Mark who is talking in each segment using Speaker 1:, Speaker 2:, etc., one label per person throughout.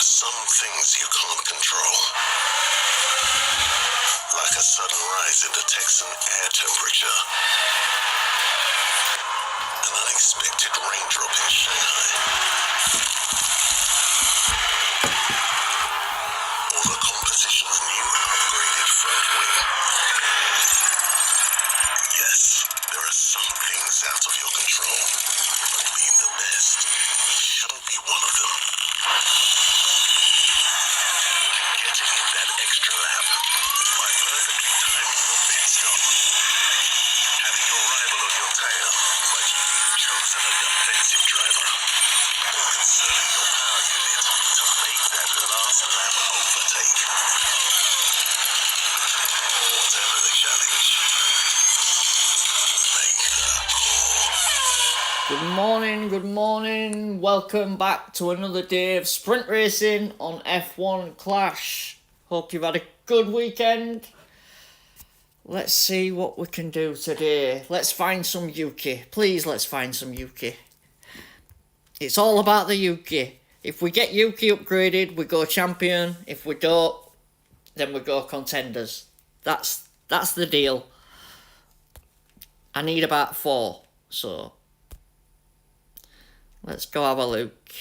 Speaker 1: are some things you can't control. Like a sudden rise in the Texan air temperature. An unexpected raindrop in Shanghai. Or the competition's new upgraded front wing. Yes, there are some things out of your control. But being the best shouldn't be one of them. Getting in that extra lap by perfectly timing your pit stop. Having your rival on your tail, but you've chosen a defensive driver. Or conserving your power unit to make that last lap overtake. Whatever the challenge, make the call.
Speaker 2: Good morning. Welcome back to another day of sprint racing on F1 Clash. Hope you've had a good weekend. Let's see what we can do today. Let's find some Yuki. Please, let's find some Yuki. It's all about the Yuki. If we get Yuki upgraded, we go champion. If we don't, then we go contenders. That's the deal. I need about 4, so let's go have a look.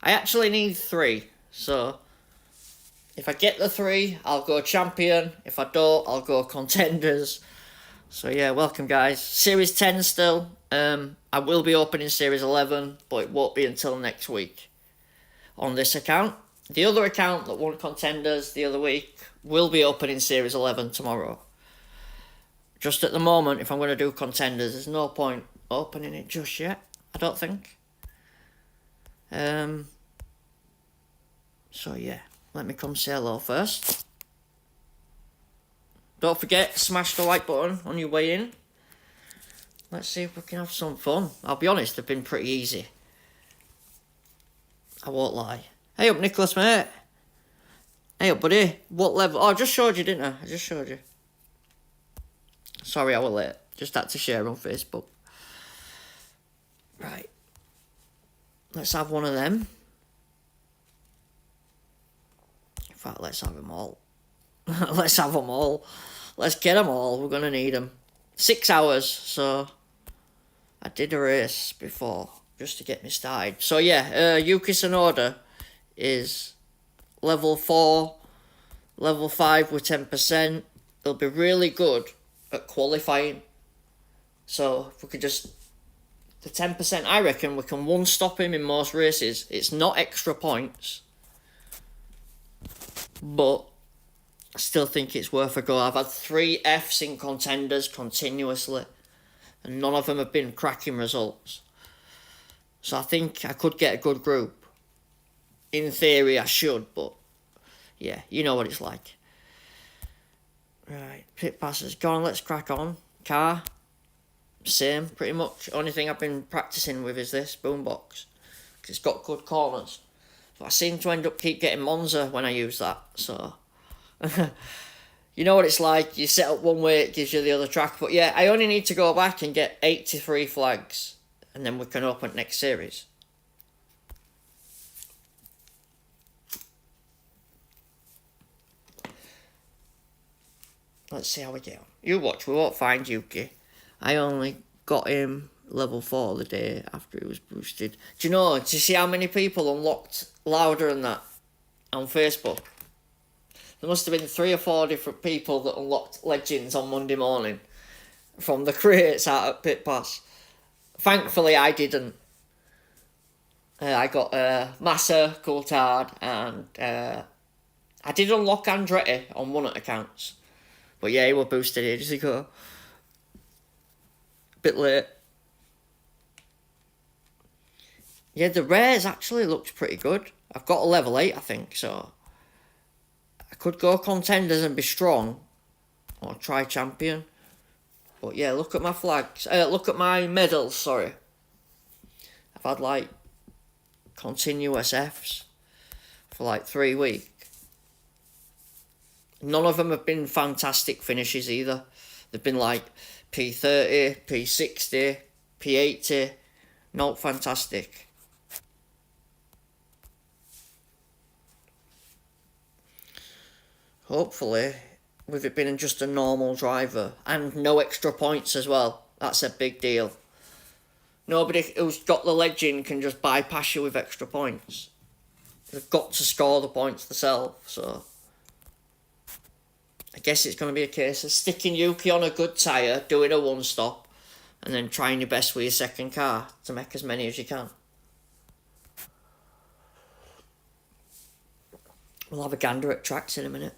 Speaker 2: I actually need 3, so if I get the 3, I'll go champion. If I don't, I'll go contenders. So yeah, welcome guys. Series 10 still. I will be opening Series 11, but it won't be until next week on this account. The other account that won contenders the other week will be opening Series 11 tomorrow. Just at the moment, if I'm going to do contenders, there's no point opening it just yet, I don't think. So yeah, let me come say hello first. Don't forget, smash the like button on your way in. Let's see if we can have some fun. I'll be honest, they've been pretty easy. I won't lie. Hey up, Nicholas, mate. Hey up, buddy. What level? Oh, I just showed you, didn't I? I just showed you. Sorry I was late. Just had to share on Facebook. Right. Let's have one of them. In fact, let's have them all. Let's have them all. Let's get them all. We're going to need them. 6 hours, so I did a race before just to get me started. So yeah, Yuki Tsunoda is level 4, level 5 with 10%. They'll be really good at qualifying. So if we could just, the 10%, I reckon we can one-stop him in most races. It's not extra points, but I still think it's worth a go. I've had 3 Fs in contenders continuously, and none of them have been cracking results. So I think I could get a good group. In theory, I should, but yeah, you know what it's like. Right, pit pass is gone. Let's crack on. Car, same, pretty much. Only thing I've been practicing with is this boombox, because it's got good corners. But I seem to end up keep getting Monza when I use that, so you know what it's like. You set up one way, it gives you the other track. But yeah, I only need to go back and get 83 flags, and then we can open next series. Let's see how we get on. You watch, we won't find Yuki. I only got him level 4 the day after he was boosted. Do you see how many people unlocked louder than that on Facebook? There must have been 3 or 4 different people that unlocked Legends on Monday morning from the crates out at Pit Pass. Thankfully, I didn't. I got Massa, Coulthard, and I did unlock Andretti on one of the accounts. But yeah, he was boosted ages ago. Bit late. Yeah, the rares actually looks pretty good. I've got a level 8, I think, so I could go contenders and be strong, or try champion. But yeah, look at my flags. Look at my medals, sorry. I've had like continuous Fs for like 3 weeks. None of them have been fantastic finishes either. They've been like P30, P60, P80. Not fantastic. hopefully, with it being just a normal driver and no extra points as well, that's a big deal. Nobody who's got the legend can just bypass you with extra points. They've got to score the points themselves, so I guess it's going to be a case of sticking Yuki on a good tyre, doing a one-stop, and then trying your best with your second car to make as many as you can. We'll have a gander at tracks in a minute.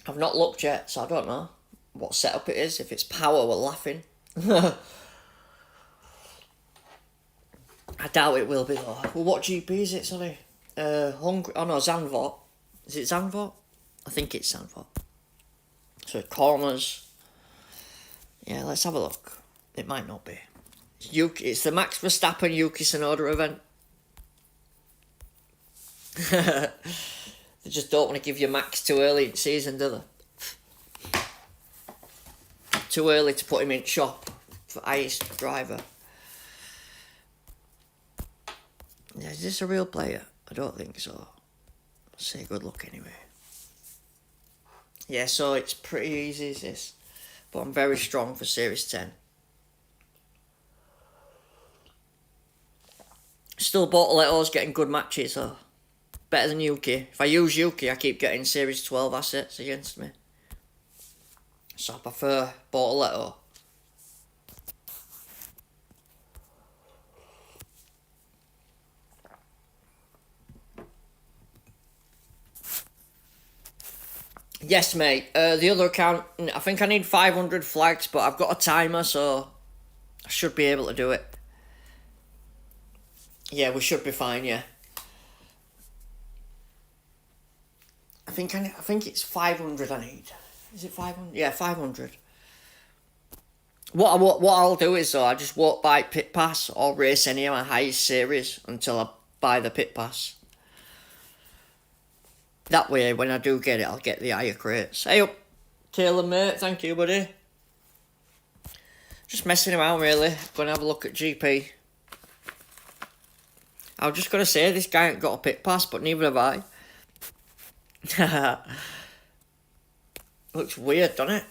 Speaker 2: I've not looked yet, so I don't know what setup it is. If it's power, we're laughing. I doubt it will be though. Well, what GP is it, sorry? Hungary. Oh no, Zandvoort. Is it Zandvoort? I think it's Zandvoort. So corners. Yeah, let's have a look. It might not be. It's the Max Verstappen Yuki Tsunoda event. They just don't want to give you Max too early in season, do they? Too early to put him in shop for highest driver. Yeah, is this a real player? I don't think so. I'll say good luck anyway. Yeah, so it's pretty easy, is this? But I'm very strong for Series 10. Still, Bortoletto's getting good matches, though. Better than Yuki. If I use Yuki, I keep getting Series 12 assets against me. So I prefer Bortoletto. Yes, mate. The other account, I think I need 500 flags, but I've got a timer, so I should be able to do it. Yeah, we should be fine, yeah. I think it's 500 I need. Is it 500? Yeah, 500. What I'll do is, though, I just won't buy pit pass or race any of my highest series until I buy the pit pass. That way, when I do get it, I'll get the higher crates. Hey up, Taylor, mate. Thank you, buddy. Just messing around, really. Going to have a look at GP. I was just going to say, this guy ain't got a pit pass, but neither have I. Looks weird, doesn't it?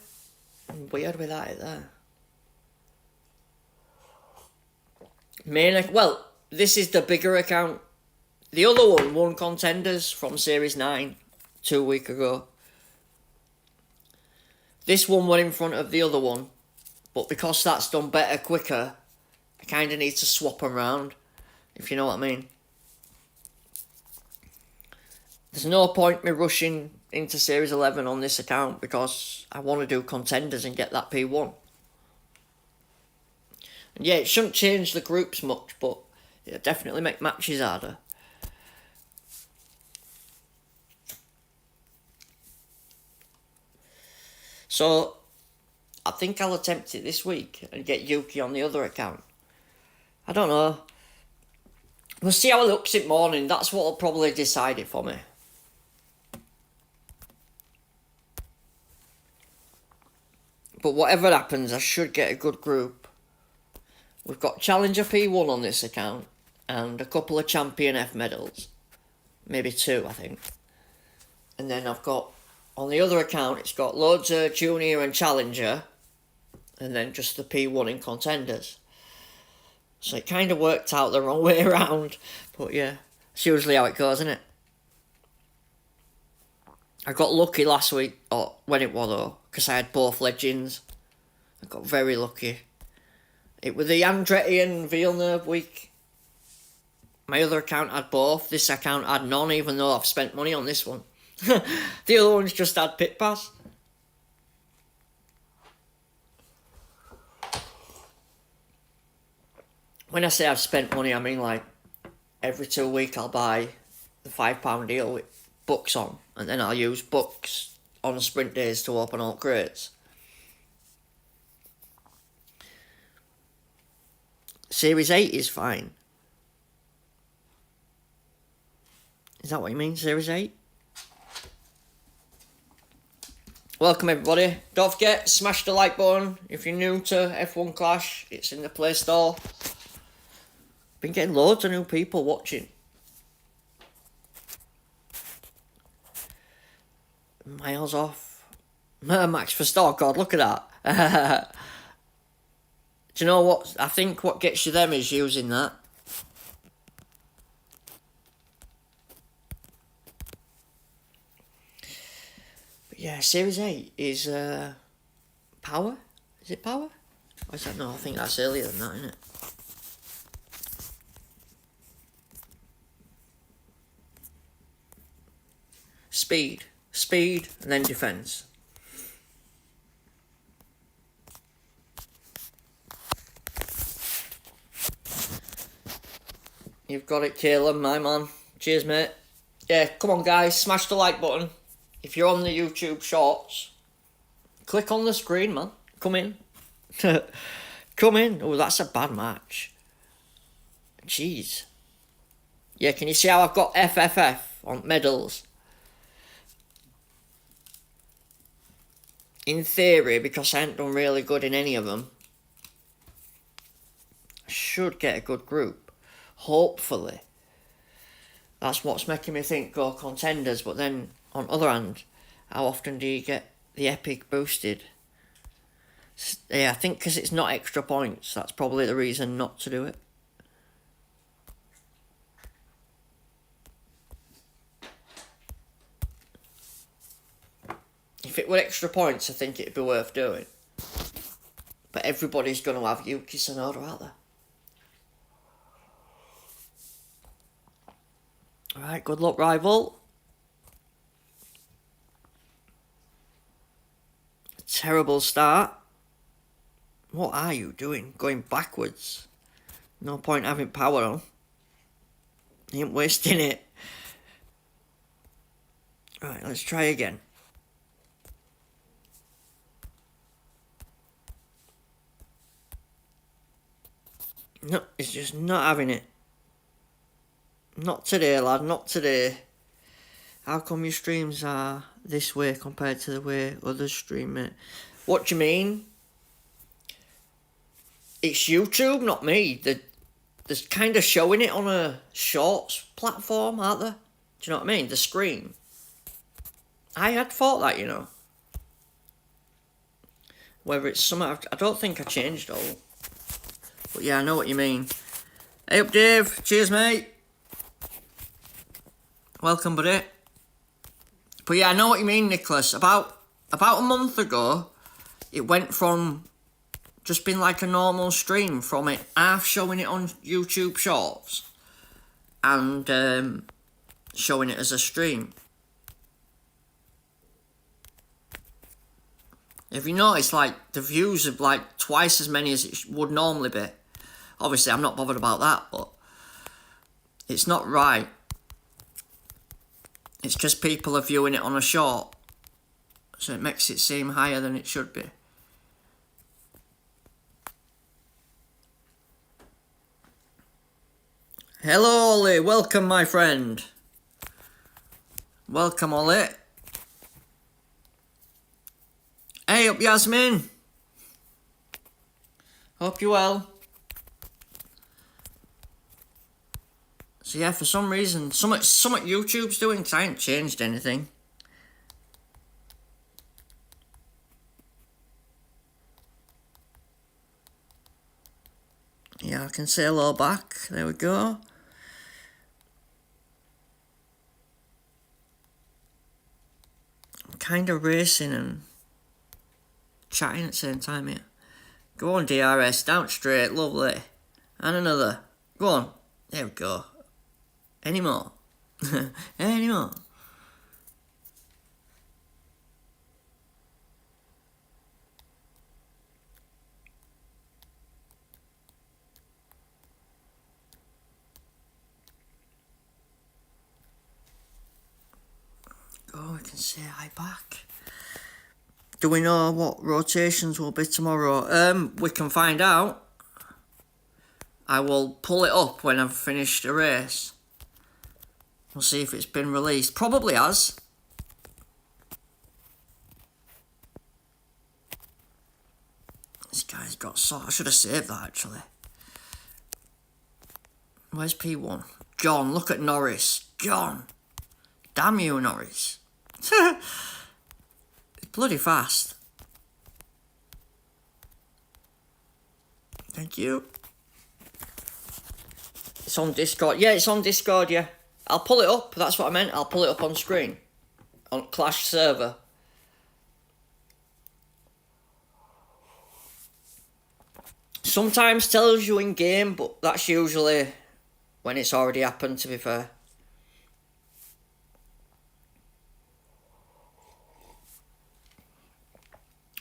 Speaker 2: Weird without it there. Well, this is the bigger account. The other one won contenders from Series 9 2 weeks ago. This one went in front of the other one, but because that's done better, quicker, I kind of need to swap them around, if you know what I mean. There's no point me rushing into Series 11 on this account because I want to do contenders and get that P1. And yeah, it shouldn't change the groups much, but it'll definitely make matches harder. So, I think I'll attempt it this week and get Yuki on the other account. I don't know. We'll see how it looks in the morning. That's what will probably decide it for me. But whatever happens, I should get a good group. We've got Challenger P1 on this account and a couple of Champion F medals. Maybe 2, I think. And then I've got, on the other account, it's got loads of Junior and Challenger. And then just the P1 in contenders. So it kind of worked out the wrong way around. But yeah, it's usually how it goes, isn't it? I got lucky last week, or when it was though, because I had both legends. I got very lucky. It was the Andretti and Villeneuve week. My other account had both. This account had none, even though I've spent money on this one. The other ones just had pit pass. When I say I've spent money, I mean like every 2 weeks I'll buy the £5 deal with books on, and then I'll use books on sprint days to open all crates. Series 8 is fine. Is that what you mean, Series 8? Welcome everybody. Don't forget, smash the like button if you're new to F1 Clash. It's in the Play Store. Been getting loads of new people watching. Miles off. Max Verstappen, God, look at that. Do you know what? I think what gets you them is using that. But yeah, Series 8 is power. Is it power? Or is that? No, I think that's earlier than that, isn't it? Speed, and then defence. You've got it, Caleb, my man. Cheers, mate. Yeah, come on, guys, smash the like button. If you're on the YouTube Shorts, click on the screen, man. Come in. Come in. Oh, that's a bad match. Jeez. Yeah, can you see how I've got FFF on medals? In theory, because I ain't done really good in any of them, I should get a good group. Hopefully. That's what's making me think go contenders, but then, on the other hand, how often do you get the epic boosted? Yeah, I think because it's not extra points, that's probably the reason not to do it. If it were extra points, I think it'd be worth doing. But everybody's going to have Yuki Tsunoda, aren't they? Alright, good luck, rival. Terrible start. What are you doing? Going backwards. No point having power on. You ain't wasting it. Right, let's try again. No, it's just not having it. Not today, lad, not today. How come your streams are this way compared to the way others stream it? What do you mean? It's YouTube, not me. They're kind of showing it on a shorts platform, aren't they? Do you know what I mean? The screen. I had thought that, you know. Whether it's something, I don't think I changed all. But yeah, I know what you mean. Hey up, Dave. Cheers, mate. Welcome, buddy. But yeah, I know what you mean, Nicholas. About a month ago, it went from just being like a normal stream from it half showing it on YouTube Shorts and showing it as a stream. If you notice, like, the views are like twice as many as it would normally be. Obviously, I'm not bothered about that, but it's not right. It's just people are viewing it on a short, so it makes it seem higher than it should be. Hello, Ollie. Welcome, my friend. Welcome, Ollie. Hey up, Yasmin. Hope you're well. So yeah, for some reason, something YouTube's doing, because I ain't changed anything. Yeah, I can say hello back. There we go. I'm kind of racing and chatting at the same time here. Go on, DRS, down straight, lovely. And another. Go on. There we go. Any more? Any more? Oh, we can say hi back. Do we know what rotations will be tomorrow? We can find out. I will pull it up when I've finished a race. We'll see if it's been released. Probably has. This guy's got I should have saved that, actually. Where's P1? John, look at Norris. John. Damn you, Norris. Bloody fast. Thank you. It's on Discord. Yeah, it's on Discord, yeah. I'll pull it up. That's what I meant. I'll pull it up on screen. On Clash server. Sometimes tells you in game, but that's usually when it's already happened, to be fair.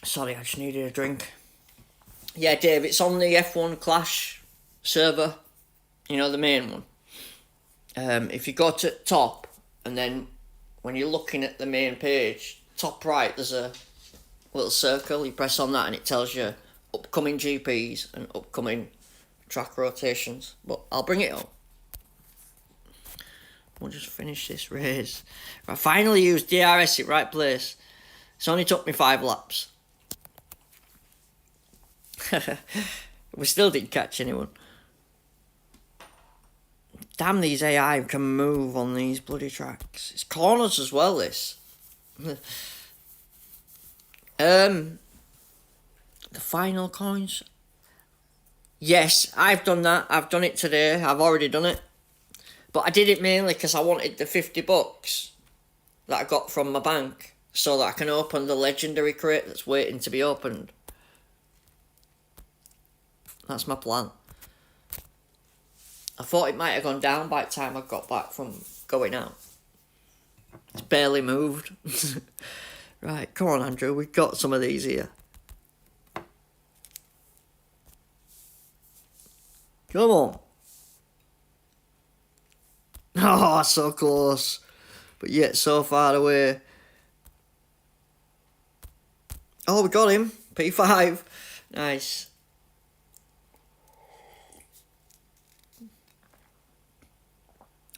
Speaker 2: Sorry, I just needed a drink. Yeah, Dave, it's on the F1 Clash server. You know, the main one. If you go to top, and then when you're looking at the main page, top right, there's a little circle. You press on that and it tells you upcoming GPs and upcoming track rotations. But I'll bring it up. We'll just finish this race. I finally used DRS at right place. It's only took me 5 laps. We still didn't catch anyone. Damn, these AI can move on these bloody tracks. It's corners as well, this. The final coins. Yes, I've done that. I've done it today. I've already done it. But I did it mainly because I wanted the $50 that I got from my bank so that I can open the legendary crate that's waiting to be opened. That's my plan. I thought it might have gone down by the time I got back from going out. It's barely moved. Right, come on, Andrew. We've got some of these here. Come on. Oh, so close. But yet so far away. Oh, we got him. P5. Nice.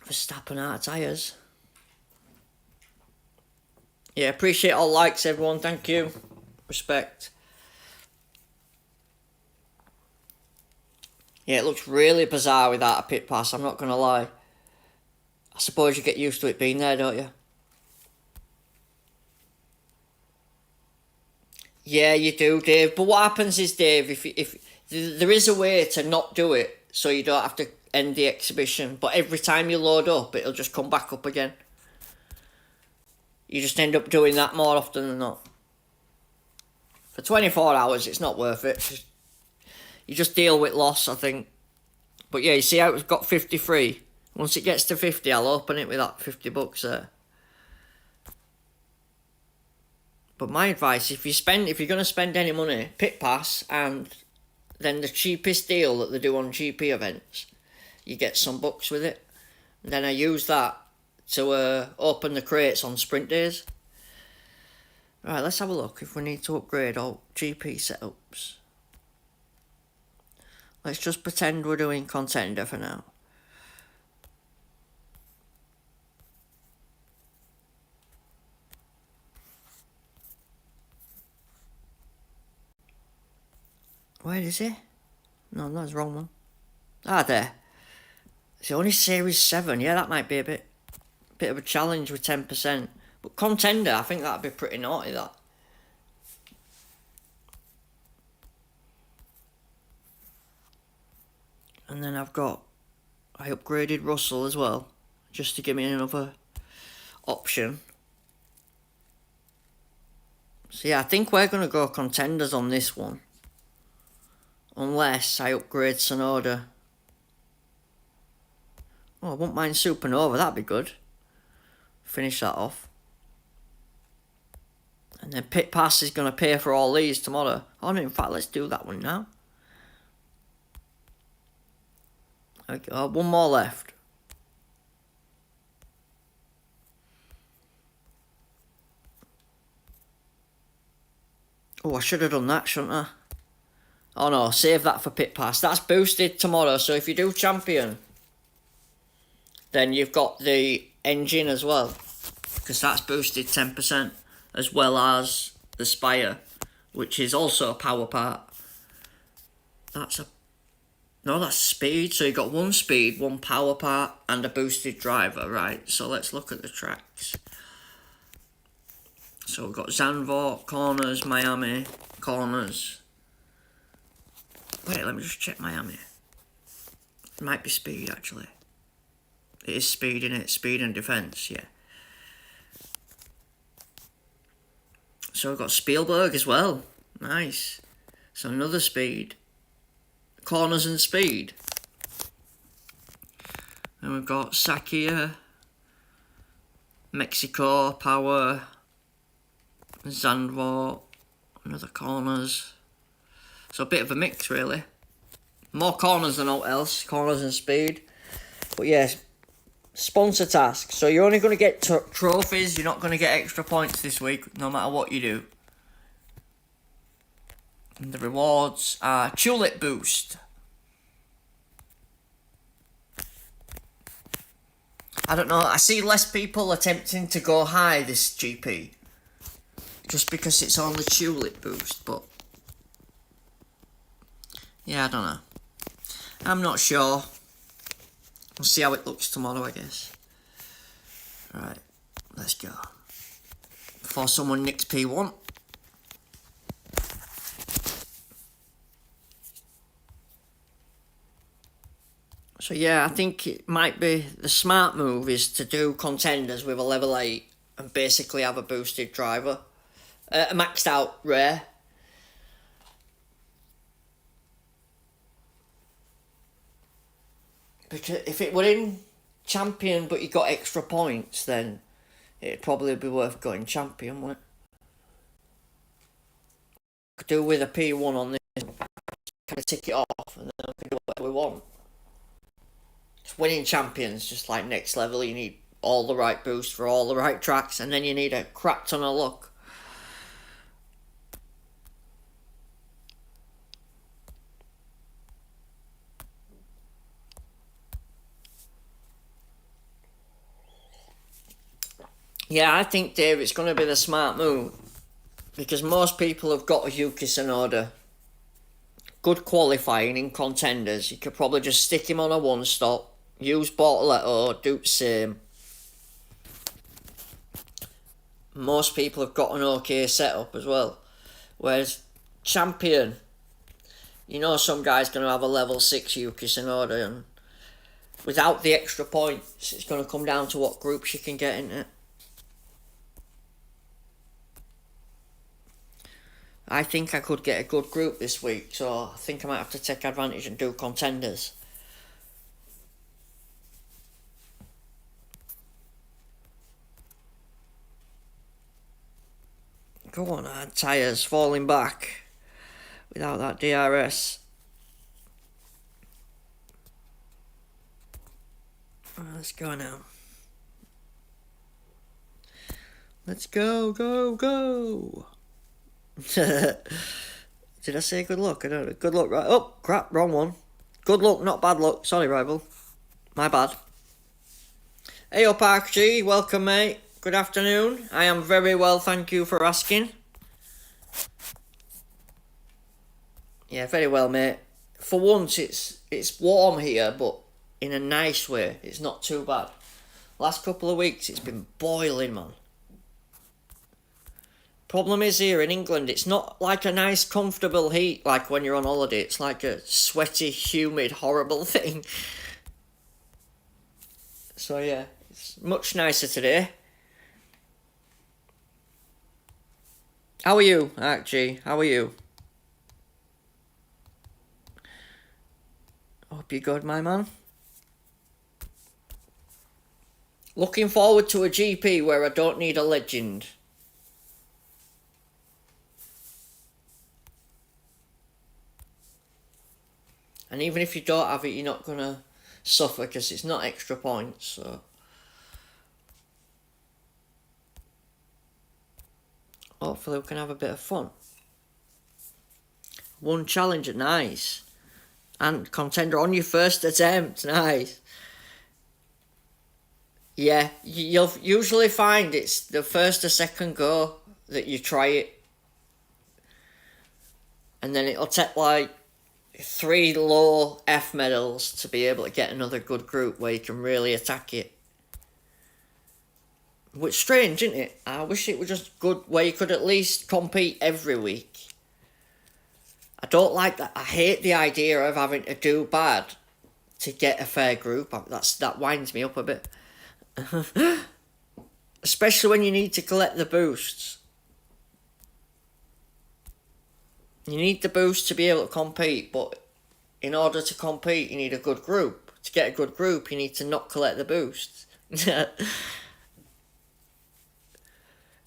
Speaker 2: Verstappen out of tyres. Yeah, appreciate all likes, everyone. Thank you. Respect. Yeah, it looks really bizarre without a pit pass, I'm not going to lie. I suppose you get used to it being there, don't you? Yeah, you do, Dave. But what happens is, Dave, if there is a way to not do it, so you don't have to end the exhibition, but every time you load up, it'll just come back up again. You just end up doing that more often than not. For 24 hours, it's not worth it. You just deal with loss, I think. But yeah, you see how it's got 53? Once it gets to 50, I'll open it with that $50 there. But my advice, if you're going to spend any money, pit pass and then the cheapest deal that they do on GP events, you get some bucks with it. And then I use that to open the crates on sprint days. Right, let's have a look if we need to upgrade all GP setups. Let's just pretend we're doing contender for now. Where is it? No, that's the wrong one. Ah, there. It's only Series 7. Yeah, that might be a bit of a challenge with 10%. But contender, I think that'd be pretty naughty, that. And then I upgraded Russell as well, just to give me another option. So yeah, I think we're going to go contenders on this one. Unless I upgrade Sonoda. Oh, I wouldn't mind Supernova, that'd be good. Finish that off. And then Pit Pass is going to pay for all these tomorrow. Oh no, in fact, let's do that one now. Okay, one more left. Oh, I should have done that, shouldn't I? Oh no, save that for Pit Pass. That's boosted tomorrow, so if you do Champion, then you've got the engine as well, because that's boosted 10%, as well as the Spire, which is also a power part. That's speed, so you've got one speed, one power part, and a boosted driver, right? So let's look at the tracks. So we've got Zandvoort, corners, Miami, corners. Wait, let me just check Miami. It might be speed, actually. It is speed, innit? Speed and defence, yeah. So we've got Spielberg as well. Nice. So another speed. Corners and speed. And we've got Sakia, Mexico, Power, Zandvoort, another corners. So a bit of a mix, really. More corners than all else. Corners and speed. But yes, sponsor task. So you're only going to get trophies. You're not going to get extra points this week, no matter what you do. And the rewards are Tulip Boost. I don't know. I see less people attempting to go high this GP. Just because it's on the Tulip Boost, but... yeah, I don't know. I'm not sure. We'll see how it looks tomorrow, I guess. Right, let's go. Before someone nicks P1. So yeah, I think it might be the smart move is to do contenders with a level 8 and basically have a boosted driver. A maxed out rare. Because if it were in champion but you got extra points, then it'd probably be worth going champion, wouldn't it? Could do with a P1 on this, kind of tick it off, and then we can do whatever we want. Just winning champions, just like next level, you need all the right boosts for all the right tracks, and then you need a crap ton of luck. Yeah, I think, Dave, it's going to be the smart move. Because most people have got a Yuki Tsunoda. Good qualifying in contenders. You could probably just stick him on a one-stop. Use Bortoletto, do the same. Most people have got an okay setup as well. Whereas champion, you know some guy's going to have a level 6 Yuki Tsunoda. And without the extra points, it's going to come down to what groups you can get in it. I think I could get a good group this week, so I think I might have to take advantage and do contenders. Go on, tyres falling back without that DRS. Let's go now. Let's go, go, go. Did I say good luck? I don't know. Good luck, right? Oh, crap, wrong one. Good luck, not bad luck. Sorry, rival. My bad. Hey up, RG. Welcome, mate. Good afternoon. I am very well, thank you for asking. Yeah, very well, mate. For once, it's warm here, but in a nice way. It's not too bad. Last couple of weeks, it's been boiling, man. Problem is here in England, it's not like a nice comfortable heat like when you're on holiday. It's like a sweaty, humid, horrible thing. So yeah, it's much nicer today. How are you, Archie? How are you? Hope you're good, my man. Looking forward to a GP where I don't need a legend. And even if you don't have it, you're not going to suffer because it's not extra points. So hopefully we can have a bit of fun. One challenger, nice. And contender on your first attempt, nice. Yeah, you'll usually find it's the first or second go that you try it. And then it'll take like 3 low F medals to be able to get another good group where you can really attack it. Which strange, isn't it? I wish it was just good where you could at least compete every week. I don't like that. I hate the idea of having to do bad to get a fair group. That winds me up a bit. Especially when you need to collect the boosts. You need the boost to be able to compete, but in order to compete, you need a good group. To get a good group, you need to not collect the boosts.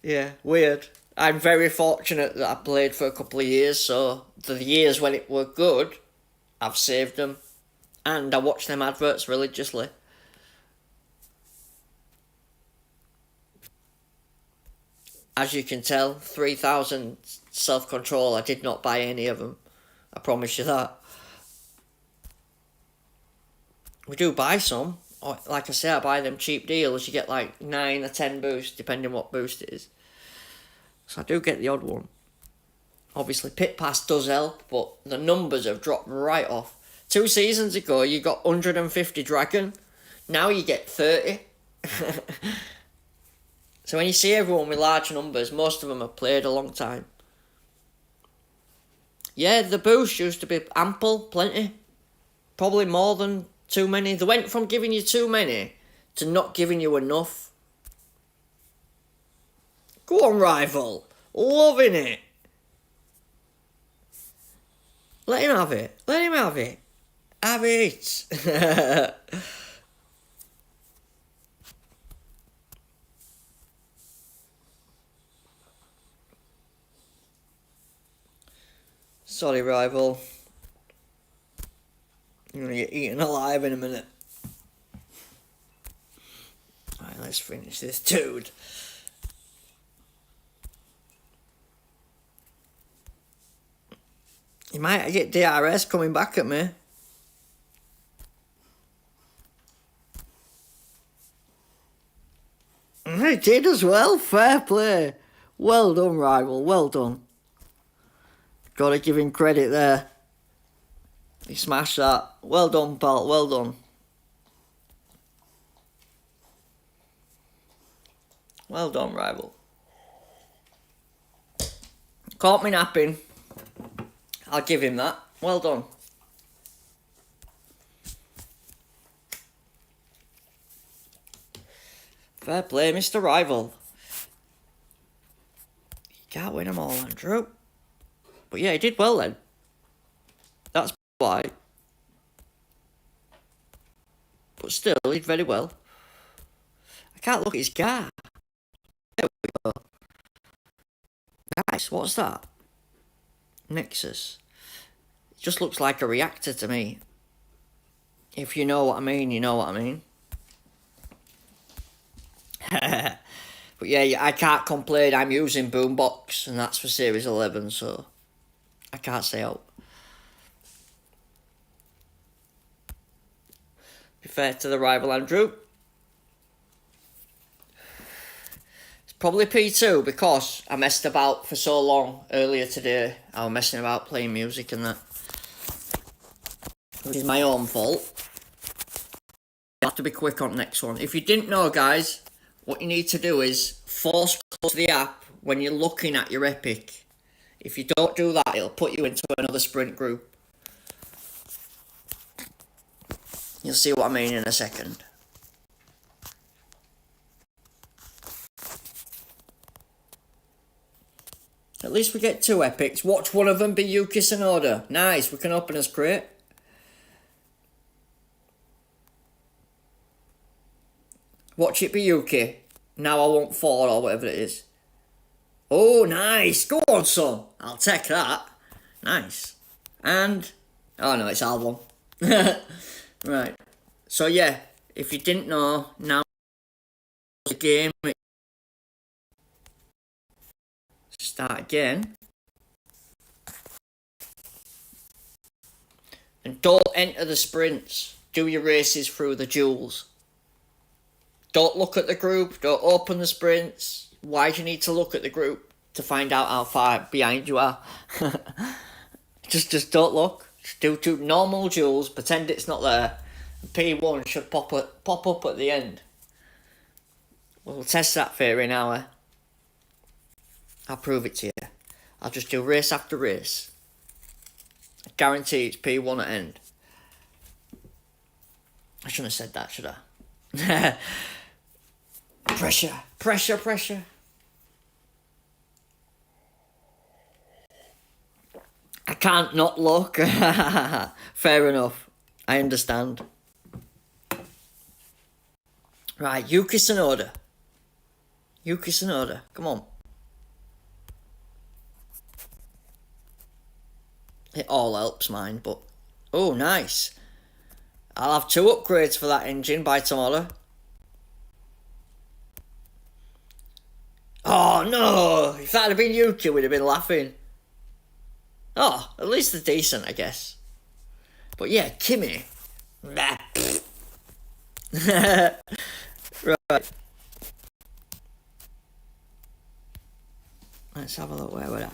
Speaker 2: Yeah, weird. I'm very fortunate that I played for a couple of years, so the years when it were good, I've saved them. And I watch them adverts religiously. As you can tell, 3,000 self-control, I did not buy any of them. I promise you that. We do buy some. Like I say, I buy them cheap deals. You get like 9 or 10 boosts, depending what boost it is. So I do get the odd one. Obviously, Pit Pass does help, but the numbers have dropped right off. 2 seasons ago, you got 150 Dragon. Now you get 30. So when you see everyone with large numbers, most of them have played a long time. Yeah, the boost used to be ample, plenty. Probably more than too many. They went from giving you too many to not giving you enough. Go on, rival. Loving it. Let him have it. Let him have it. Have it. Sorry, rival. You're gonna get eaten alive in a minute. Alright, let's finish this dude. You might get DRS coming back at me. He did as well. Fair play. Well done, rival. Well done. Gotta give him credit there. He smashed that. Well done, pal. Well done. Well done, rival. Caught me napping. I'll give him that. Well done. Fair play, Mr. Rival. You can't win them all, Andrew. But yeah, he did well then. That's why. But still, he did very well. I can't look at his car. There we go. Nice, what's that? Nexus. It just looks like a reactor to me. If you know what I mean, you know what I mean. But yeah, I can't complain. I'm using Boombox, and that's for Series 11, so I can't say out. Be fair to the rival, Andrew. It's probably P2 because I messed about for so long earlier today. I was messing about playing music and that. Which is my own fault. I have to be quick on the next one. If you didn't know, guys, what you need to do is force close the app when you're looking at your epic. If you don't do that, it'll put you into another sprint group. You'll see what I mean in a second. At least we get 2 epics. Watch one of them be Yuki Tsunoda. Nice, we can open his crate. Watch it be Yuki. Now I want 4 or whatever it is. Oh, nice. Go on, son. I'll take that. Nice. And... oh, no, it's Albon. Right. So, yeah. If you didn't know, now the game. Start again. And don't enter the sprints. Do your races through the duels. Don't look at the group. Don't open the sprints. Why do you need to look at the group? To find out how far behind you are. just don't look. Just do 2 normal duels. Pretend it's not there. P1 should pop up at the end. We'll test that theory now. I'll prove it to you. I'll just do race after race. I guarantee it's P1 at end. I shouldn't have said that, should I? Pressure, pressure, pressure. I can't not look. Fair enough. I understand. Right, Yuki Tsunoda. Yuki Tsunoda, come on. It all helps mine, but... Oh, nice. I'll have 2 upgrades for that engine by tomorrow. Oh, no! If that had been Yuki, we'd have been laughing. Oh, at least they're decent, I guess. But yeah, Kimi. Nah. Right. Let's have a look where we're at.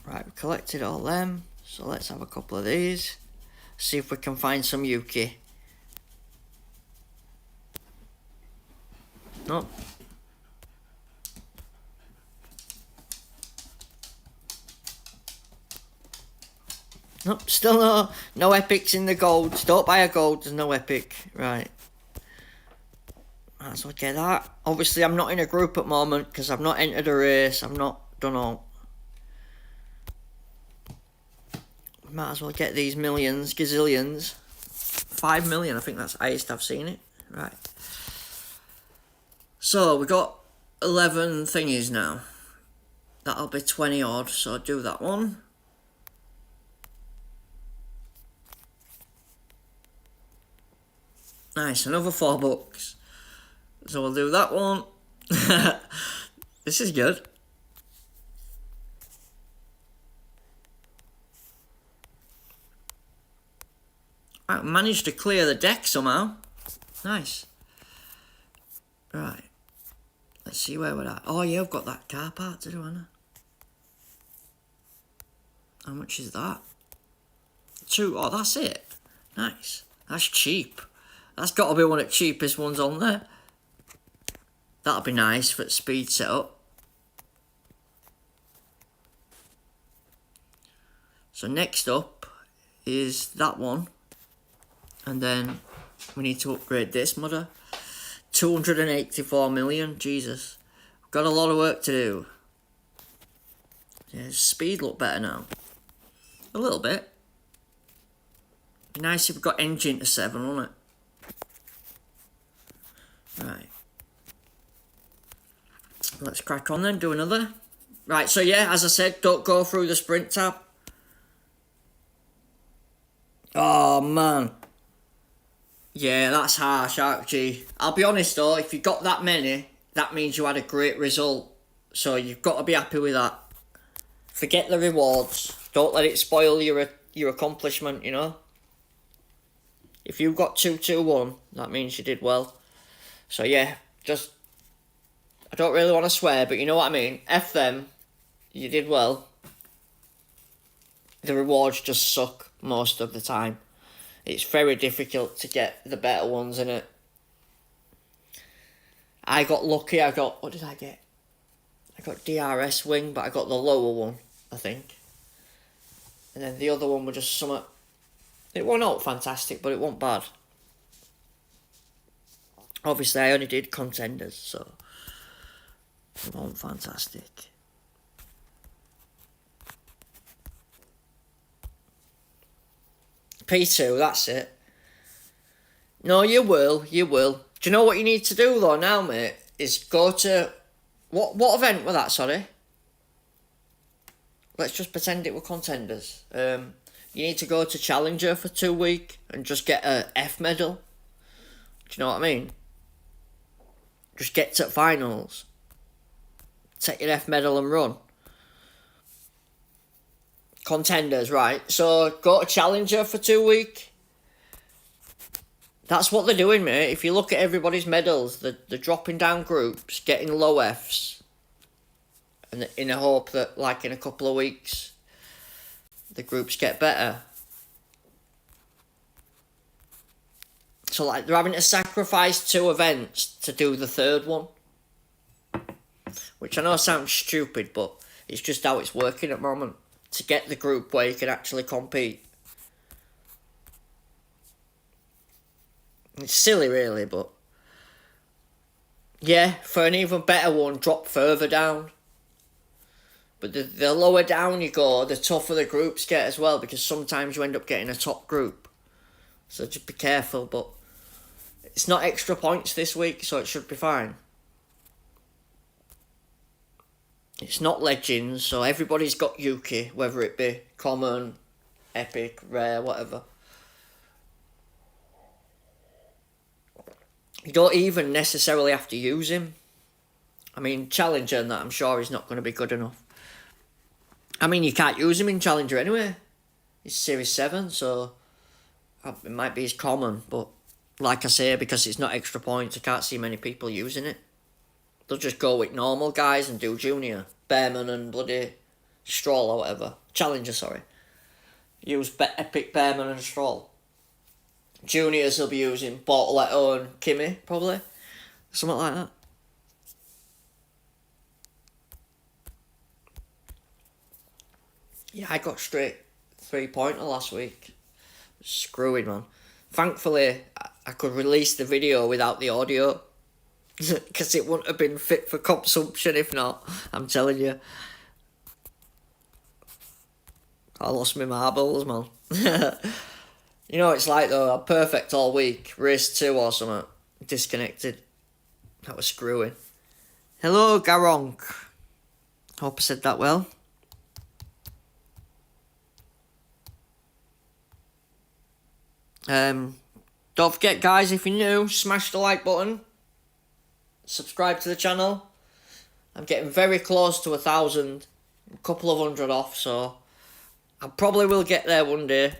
Speaker 2: Right, we collected all them. So let's have a couple of these. See if we can find some Yuki. Nope. Nope, still no epics in the golds. Don't buy a gold, there's no epic. Right. Might as well get that. Obviously, I'm not in a group at the moment because I've not entered a race. I've not done all. Might as well get these millions, gazillions. 5 million, I think that's the highest I've seen it. Right. So, we got 11 thingies now. That'll be 20 odd, so I'll do that one. Nice, another $4. So we'll do that one. This is good. I managed to clear the deck somehow. Nice. Right. Let's see where we're at. Oh yeah, I've got that car part to do, haven't I? How much is that? 2. Oh, that's it. Nice. That's cheap. That's got to be one of the cheapest ones on there. That'll be nice for the speed setup. So next up is that one. And then we need to upgrade this mother. 284 million, Jesus. We've got a lot of work to do. Yeah, speed look better now. A little bit. Be nice if we got engine to 7, wouldn't it? Right. Let's crack on then, do another. Right, so yeah, as I said, don't go through the sprint tab. Oh, man. Yeah, that's harsh, actually. I'll be honest though, if you got that many, that means you had a great result. So you've got to be happy with that. Forget the rewards. Don't let it spoil your accomplishment, you know. If you got 221, that means you did well. So yeah, just... I don't really want to swear, but you know what I mean. F them. You did well. The rewards just suck most of the time. It's very difficult to get the better ones, innit? I got lucky. What did I get? I got DRS wing, but I got the lower one, I think. And then the other one was just something... It wasn't all fantastic, but it wasn't bad. Obviously, I only did contenders, so... It wasn't fantastic. P2, that's it. No, you will. Do you know what you need to do though now, mate? Is go to... What event was that, sorry? Let's just pretend it were contenders. You need to go to Challenger for 2 weeks and just get a F medal. Do you know what I mean? Just get to finals. Take your F medal and run. Contenders, right. So, go to Challenger for 2 weeks. That's what they're doing, mate. If you look at everybody's medals, they're dropping down groups, getting low Fs. And in a hope that, like, in a couple of weeks, the groups get better. So like they're having to sacrifice 2 events to do the 3rd one. Which I know sounds stupid, but it's just how it's working at the moment. To get the group where you can actually compete. It's silly really, but... yeah, for an even better one, drop further down. But the lower down you go, the tougher the groups get as well, because sometimes you end up getting a top group. So just be careful, but it's not extra points this week, so it should be fine. It's not legends, so everybody's got Yuki, whether it be common, epic, rare, whatever. You don't even necessarily have to use him. I mean, Challenger and that, I'm sure he's not going to be good enough. I mean, you can't use him in Challenger anyway. He's Series 7, so it might be his common, but like I say, because it's not extra points, I can't see many people using it. They'll just go with normal guys and do Junior. Bearman and bloody Stroll or whatever. Challenger, sorry. Use Epic, Bearman and Stroll. Juniors will be using Bortoletto and Kimi, probably. Something like that. Yeah, I got straight 3-pointer last week. Screwing, man. Thankfully, I could release the video without the audio. Because it wouldn't have been fit for consumption if not. I'm telling you. I lost my marbles, man. You know what it's like though, I'm perfect all week. Race 2 or something. Disconnected. That was screwing. Hello, Garonk. Hope I said that well. Don't forget guys, if you're new, smash the like button. Subscribe to the channel. I'm getting very close to 1,000. A couple of hundred off, so I probably will get there one day.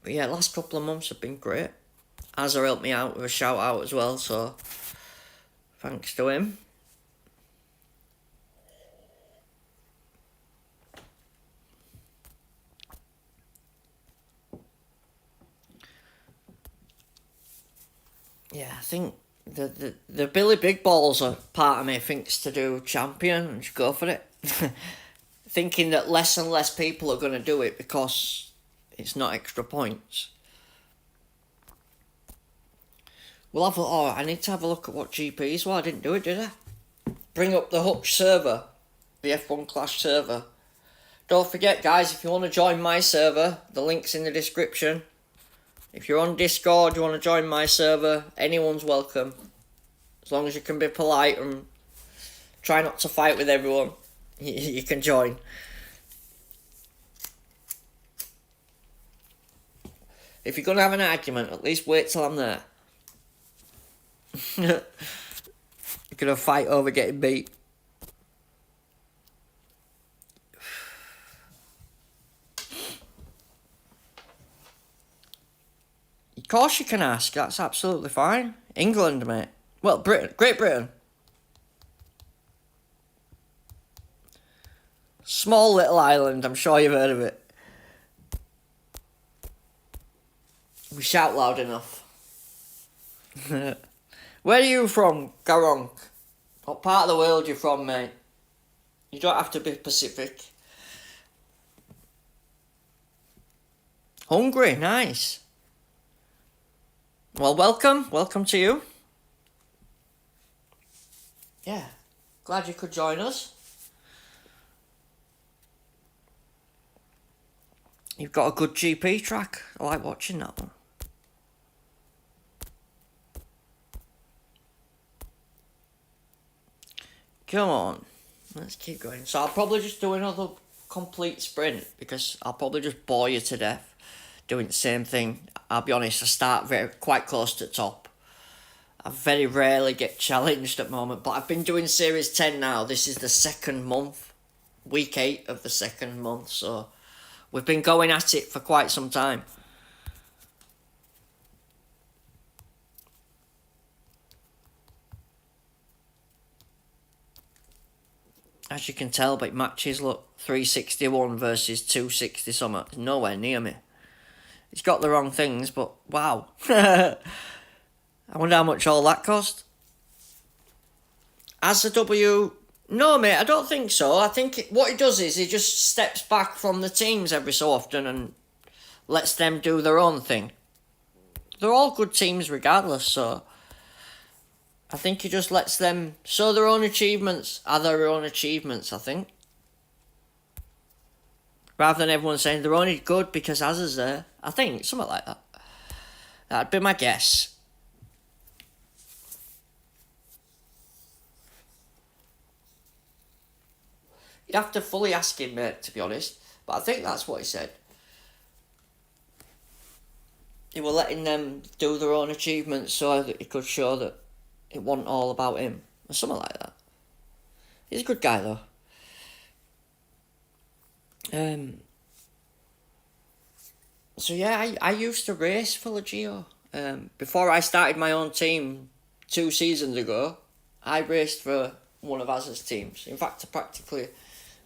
Speaker 2: But yeah, last couple of months have been great. Azza helped me out with a shout out as well, so thanks to him. Yeah, I think the Billy Big Balls are part of me thinks to do champion and just go for it. Thinking that less and less people are going to do it because it's not extra points. We'll have a... oh, I need to have a look at what GPs were. I didn't do it, did I? Bring up the Hutch server. The F1 Clash server. Don't forget, guys, if you want to join my server, the link's in the description. If you're on Discord, you want to join my server, anyone's welcome. As long as you can be polite and try not to fight with everyone, you can join. If you're going to have an argument, at least wait till I'm there. You're going to fight over getting beat. Of course you can ask, that's absolutely fine. England, mate. Well, Britain, Great Britain. Small little island, I'm sure you've heard of it. We shout loud enough. Where are you from, Garonk? What part of the world you from, mate? You don't have to be Pacific. Hungary, nice. Well, welcome to you. Yeah, glad you could join us. You've got a good GP track. I like watching that one. Come on, let's keep going. So I'll probably just do another complete sprint because I'll probably just bore you to death doing the same thing. I'll be honest, I start quite close to the top. I very rarely get challenged at the moment, but I've been doing Series 10 now. This is the 2nd month, week 8 of the 2nd month, so we've been going at it for quite some time. As you can tell by matches, look, 361 versus 260 something. Nowhere near me. He's got the wrong things, but wow. I wonder how much all that cost. As a W, no mate, I don't think so. I think what he does is he just steps back from the teams every so often and lets them do their own thing. They're all good teams regardless, so I think he just lets them show their own achievements are their own achievements, I think. Rather than everyone saying they're only good because Az is there. I think, something like that. That'd be my guess. You'd have to fully ask him, mate, to be honest. But I think that's what he said. They were letting them do their own achievements so that he could show that it wasn't all about him. Or something like that. He's a good guy, though. So yeah, I used to race for Legio. Before I started my own team 2 seasons ago, I raced for one of Az's teams. In fact, I practically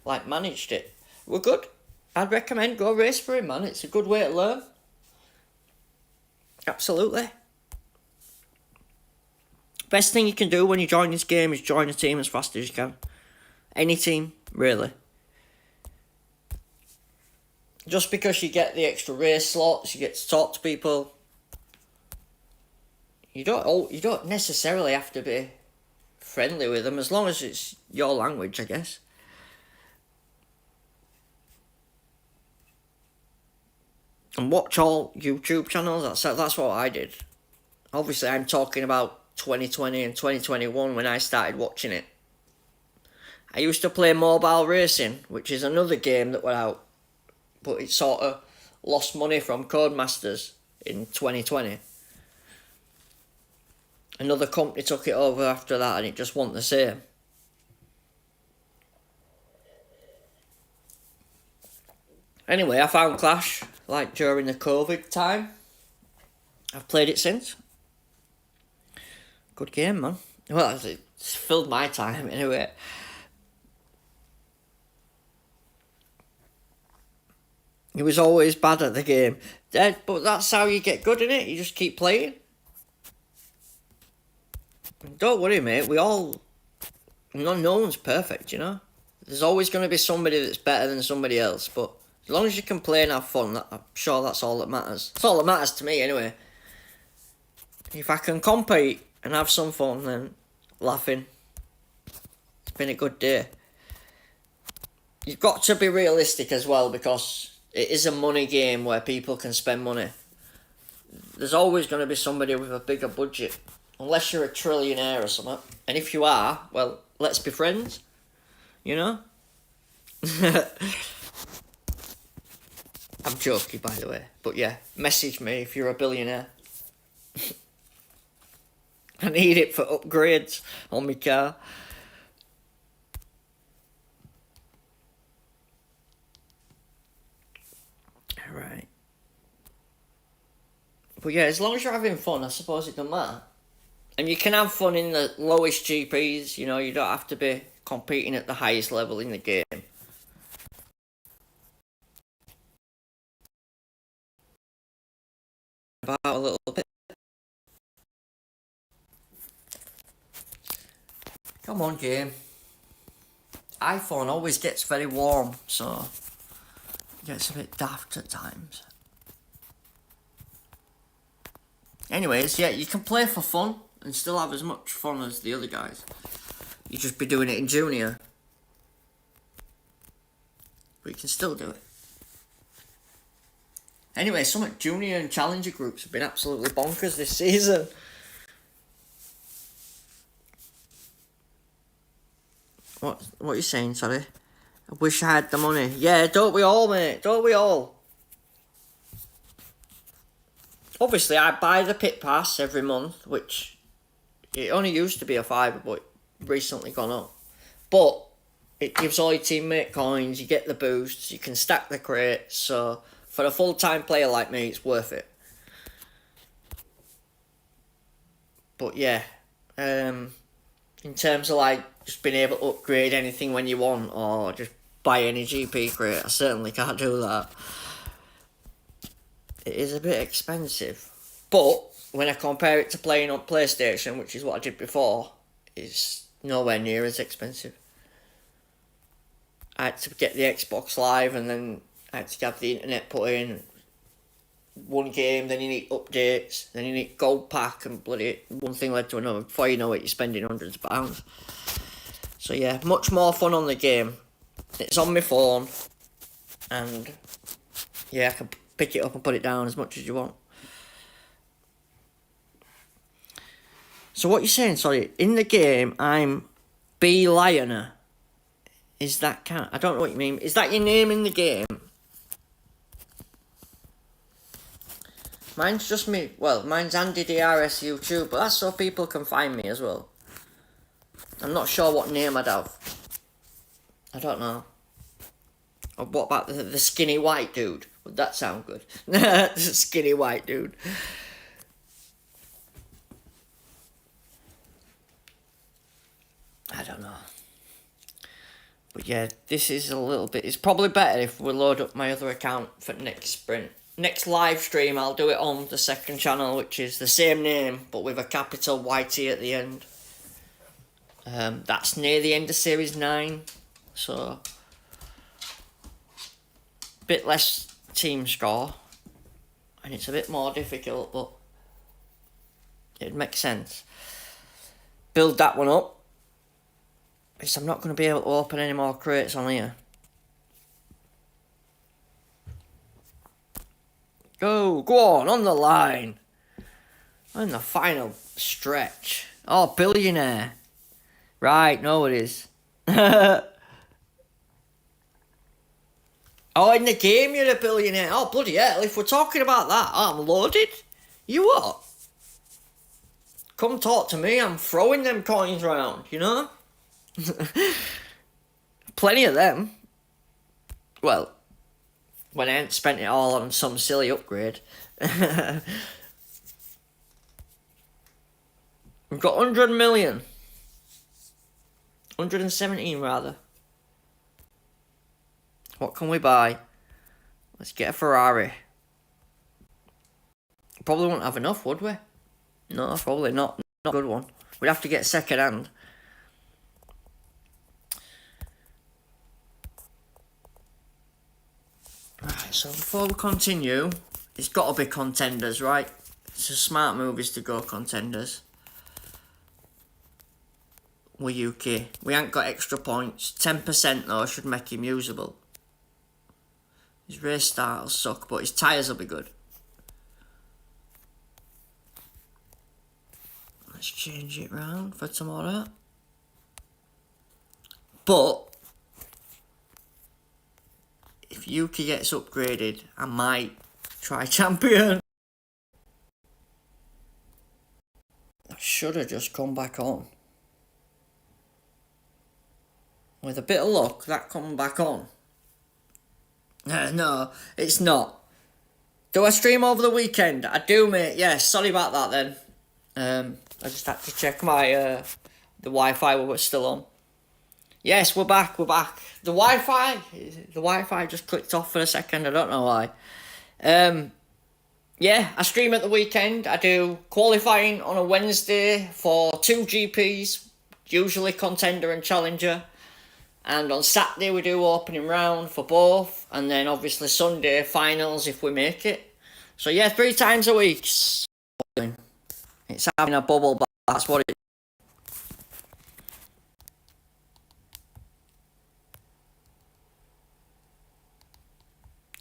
Speaker 2: managed it. We're good. I'd recommend go race for him, man. It's a good way to learn. Absolutely. Best thing you can do when you join this game is join a team as fast as you can. Any team, really. Just because you get the extra race slots, you get to talk to people. You don't necessarily have to be friendly with them, as long as it's your language, I guess. And watch all YouTube channels. That's what I did. Obviously, I'm talking about 2020 and 2021 when I started watching it. I used to play mobile racing, which is another game that went out, but it sort of lost money from Codemasters in 2020. Another company took it over after that and it just wasn't the same. Anyway, I found Clash, during the COVID time. I've played it since. Good game, man. Well, it's filled my time anyway. He was always bad at the game. But that's how you get good in it. You just keep playing. Don't worry, mate. No one's perfect, you know? There's always going to be somebody that's better than somebody else. But as long as you can play and have fun, I'm sure that's all that matters. That's all that matters to me, anyway. If I can compete and have some fun, then laughing. It's been a good day. You've got to be realistic as well, because it is a money game where people can spend money. There's always going to be somebody with a bigger budget. Unless you're a trillionaire or something. And if you are, well, let's be friends. You know? I'm joking, by the way. But yeah, message me if you're a billionaire. I need it for upgrades on my car. Right. But yeah, as long as you're having fun, I suppose it doesn't matter. And you can have fun in the lowest GPs, you know, you don't have to be competing at the highest level in the game. About a little bit. Come on, game. iPhone always gets very warm, so it gets a bit daft at times. Anyways, yeah, you can play for fun and still have as much fun as the other guys. You just be doing it in junior. But you can still do it. Anyway, some junior and challenger groups have been absolutely bonkers this season. What are you saying, sorry? I wish I had the money. Yeah, don't we all, mate? Don't we all? Obviously, I buy the pit pass every month, which it only used to be a £5, but recently gone up. But it gives all your teammate coins, you get the boosts, you can stack the crates, so for a full-time player like me, it's worth it. But yeah, in terms of just being able to upgrade anything when you want, or just buy any GP crate, I certainly can't do that. It is a bit expensive. But when I compare it to playing on PlayStation, which is what I did before, it's nowhere near as expensive. I had to get the Xbox Live and then I had to have the internet put in. One game, then you need updates, then you need gold pack, and bloody one thing led to another. Before you know it, you're spending hundreds of pounds. So yeah, much more fun on the game. It's on my phone, and yeah, I can pick it up and put it down as much as you want. So what you're saying, sorry, in the game, I'm B Lioner. Is that count? I don't know what you mean. Is that your name in the game? Mine's just me. Well, mine's Andy DRS YouTube, but that's so people can find me as well. I'm not sure what name I'd have. I don't know. Or what about the skinny white dude? Would that sound good? Skinny white dude. I don't know. But yeah, this is a little bit... It's probably better if we load up my other account for next sprint. Next live stream, I'll do it on the second channel, which is the same name, but with a capital YT at the end. That's near the end of Series 9, so... Bit less team score, and it's a bit more difficult, but it makes sense. Build that one up, because I'm not going to be able to open any more crates on here. Go on the line. On the final stretch. Oh, billionaire. Right, no it is. Oh, in the game you're a billionaire. Oh, bloody hell, if we're talking about that, I'm loaded. You what? Come talk to me, I'm throwing them coins around, you know? Plenty of them. Well, when I ain't spent it all on some silly upgrade. We've got 100 million. 117 rather. What can we buy? Let's get a Ferrari. Probably won't have enough, would we? No, probably not. Not a good one. We'd have to get second hand. Right, so before we continue, it's got to be contenders, right? It's a smart move is to go contenders. We're UK. We ain't got extra points. 10% though should make him usable. His race start will suck, but his tyres will be good. Let's change it round for tomorrow. But if Yuki gets upgraded, I might try champion. I should have just come back on. With a bit of luck, that come back on. No, it's not. Do I stream over the weekend? I do, mate. Yeah, sorry about that then. I just had to check my the Wi-Fi was still on. Yes, we're back. The Wi-Fi just clicked off for a second. I don't know why. Yeah, I stream at the weekend. I do qualifying on a Wednesday for 2 GPs, usually contender and challenger. And on Saturday we do opening round for both. And then obviously Sunday finals if we make it. So yeah, 3 times a week. It's having a bubble bath, that's what it is.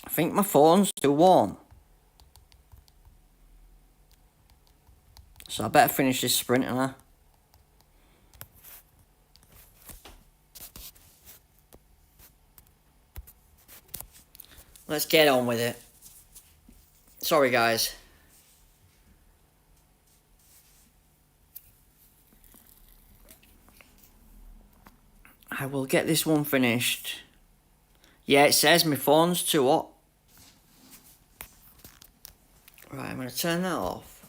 Speaker 2: I think my phone's too warm. So I better finish this sprint, ain't I? Let's get on with it. Sorry, guys. I will get this one finished. Yeah, it says my phone's too hot. Right, I'm going to turn that off.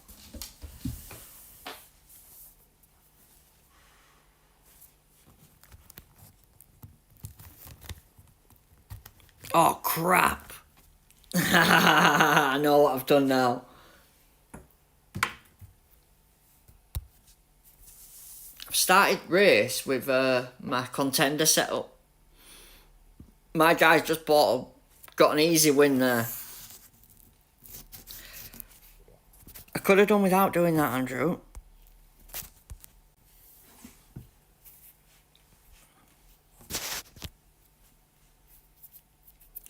Speaker 2: Oh, crap. I know what I've done now. I've started race with my contender setup. My guy's just got an easy win there. I could have done without doing that, Andrew.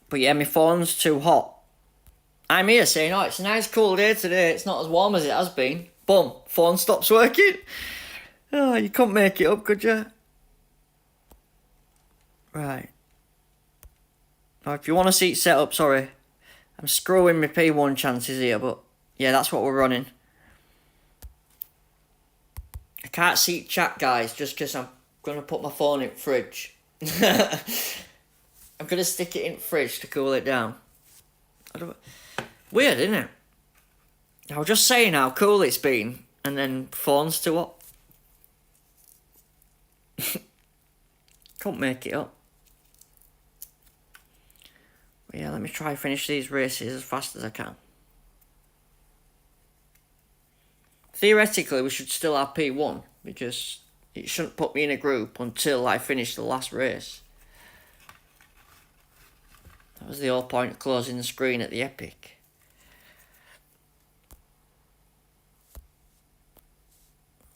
Speaker 2: But yeah, my phone's too hot. I'm here saying, oh, it's a nice cool day today. It's not as warm as it has been. Boom, phone stops working. Oh, you couldn't make it up, could you? Right. Oh, if you want a seat set up, sorry. I'm screwing my P1 chances here, but yeah, that's what we're running. I can't see chat, guys, just because I'm going to put my phone in the fridge. I'm going to stick it in the fridge to cool it down. Weird, isn't it? I was just saying how cool it's been, and then phone's too hot. Can't make it up. But yeah, let me try finish these races as fast as I can. Theoretically, we should still have P1, because it shouldn't put me in a group until I finish the last race. That was the whole point of closing the screen at the Epic.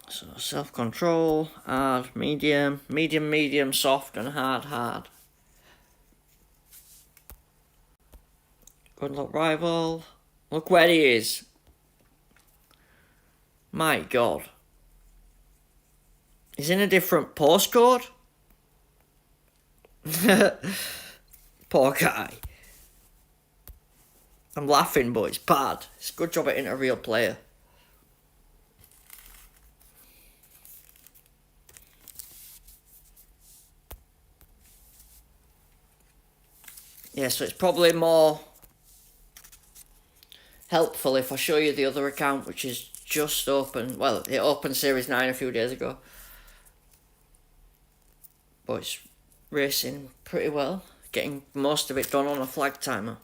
Speaker 2: So self-control, hard, medium, medium, soft, and hard. Good luck, rival. Look where he is. My God. He's in a different postcode. Poor guy. I'm laughing, but it's bad. It's a good job it ain't a real player. Yeah, so it's probably more helpful if I show you the other account, which is just open. Well, it opened Series 9 a few days ago. But it's racing pretty well. Getting most of it done on a flag timer.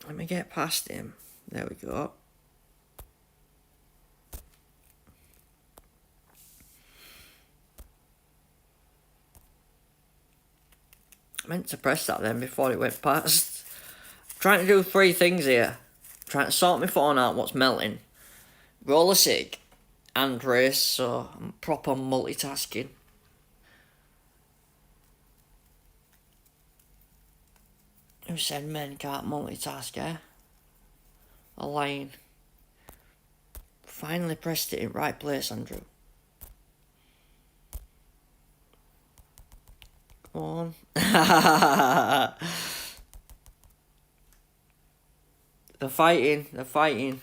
Speaker 2: Let me get past him. There we go. I meant to press that then before it went past. I'm trying to do 3 things here. I'm trying to sort my phone out what's melting. Roll a cig and race, so I'm proper multitasking. Who said men can't multitask, eh? A line. Finally pressed it in right place, Andrew. Come on. They're fighting.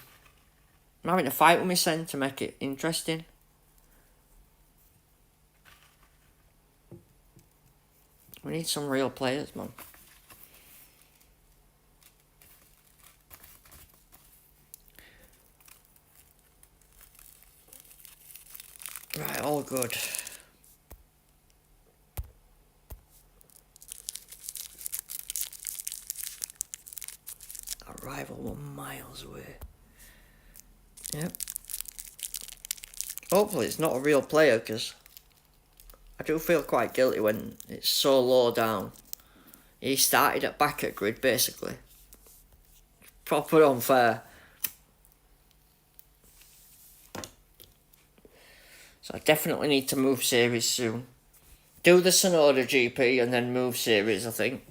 Speaker 2: I'm having to fight with my son to make it interesting. We need some real players, man. Right, all good. Our rival 1 miles away. Yep. Hopefully it's not a real player, because I do feel quite guilty when it's so low down. He started at back at grid, basically. Proper unfair. So I definitely need to move series soon. Do the Sonoda GP and then move series, I think.